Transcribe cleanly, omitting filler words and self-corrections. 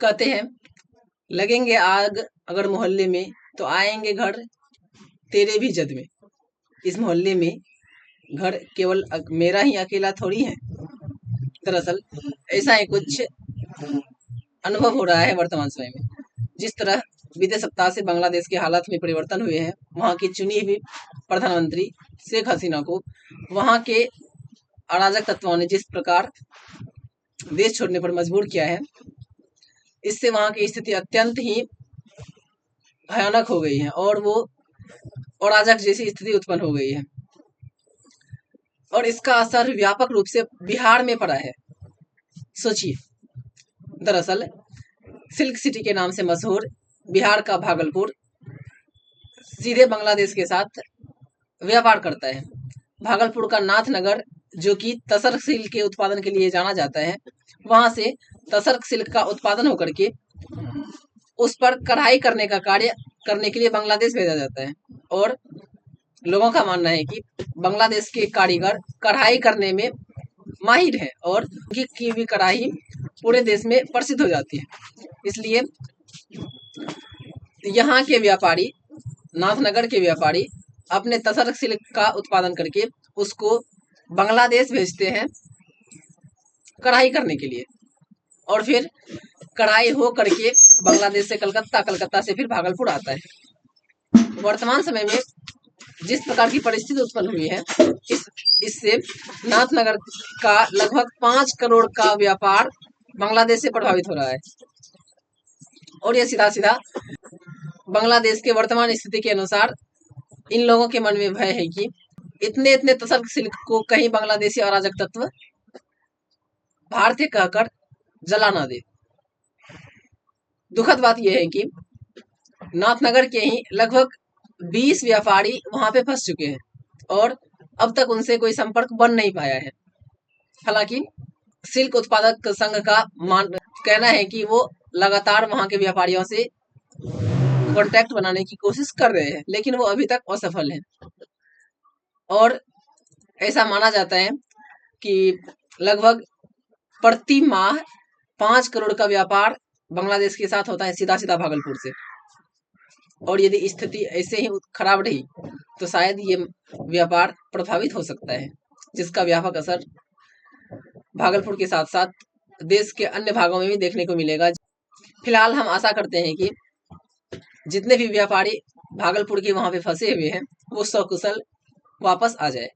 कहते हैं लगेंगे आग अगर मोहल्ले में तो आएंगे घर तेरे भी जद में। इस मोहल्ले में घर केवल मेरा ही अकेला थोड़ी है। दरअसल ऐसा ही कुछ अनुभव हो रहा है वर्तमान समय में। जिस तरह बीते सप्ताह से बांग्लादेश के हालात में परिवर्तन हुए हैं, वहां की चुनी हुई प्रधानमंत्री शेख हसीना को वहां के अराजक तत्वों ने जिस प्रकार देश छोड़ने पर मजबूर किया है, इससे वहां की स्थिति अत्यंत ही भयानक हो गई है और वो अराजक जैसी स्थिति उत्पन्न हो गई है और इसका असर व्यापक रूप से बिहार में पड़ा है। सोचिए, दरअसल सिल्क सिटी के नाम से मशहूर बिहार का भागलपुर सीधे बांग्लादेश के साथ व्यापार करता है। भागलपुर का नाथनगर, जो कि तसर सिल्क के उत्पादन के लिए जाना जाता है, वहां से तसर सिल्क का उत्पादन होकर के उस पर कढ़ाई करने का कार्य करने के लिए बांग्लादेश भेजा जाता है और लोगों का मानना है कि बांग्लादेश के कारीगर कढ़ाई करने में माहिर हैं और उनकी की हुई कढ़ाई पूरे देश में प्रसिद्ध हो जाती है। इसलिए यहाँ के व्यापारी, नाथनगर के व्यापारी अपने तसर सिल्क का उत्पादन करके उसको बांग्लादेश भेजते हैं कढ़ाई करने के लिए और फिर कढ़ाई हो करके बांग्लादेश से कलकत्ता, कलकत्ता से फिर भागलपुर आता है। वर्तमान समय में जिस प्रकार की परिस्थिति उत्पन्न हुई है, इससे नाथनगर का लगभग 5 करोड़ का व्यापार बांग्लादेश से प्रभावित हो रहा है और यह सीधा सीधा बांग्लादेश के वर्तमान स्थिति के अनुसार इन लोगों के मन में भय है कि इतने इतने तसर सिल्क को कहीं बांग्लादेशी अराजक तत्व भारतीय कहकर जला ना दे। दुखद बात यह है कि नाथनगर के ही लगभग 20 व्यापारी वहां पे फंस चुके हैं और अब तक उनसे कोई संपर्क बन नहीं पाया है। हालांकि सिल्क उत्पादक संघ का कहना है कि वो लगातार वहां के व्यापारियों से कांटेक्ट बनाने की कोशिश कर रहे हैं, लेकिन वो अभी तक असफल हैं और ऐसा माना जाता है कि लगभग प्रति माह 5 करोड़ का व्यापार बांग्लादेश के साथ होता है सीधा सीधा भागलपुर से। और यदि स्थिति ऐसे ही खराब रही तो शायद ये व्यापार प्रभावित हो सकता है, जिसका व्यापक असर भागलपुर के साथ साथ देश के अन्य भागों में भी देखने को मिलेगा। फिलहाल हम आशा करते हैं कि जितने भी व्यापारी भागलपुर के वहां पे फंसे हुए हैं वो सकुशल वापस आ जाए।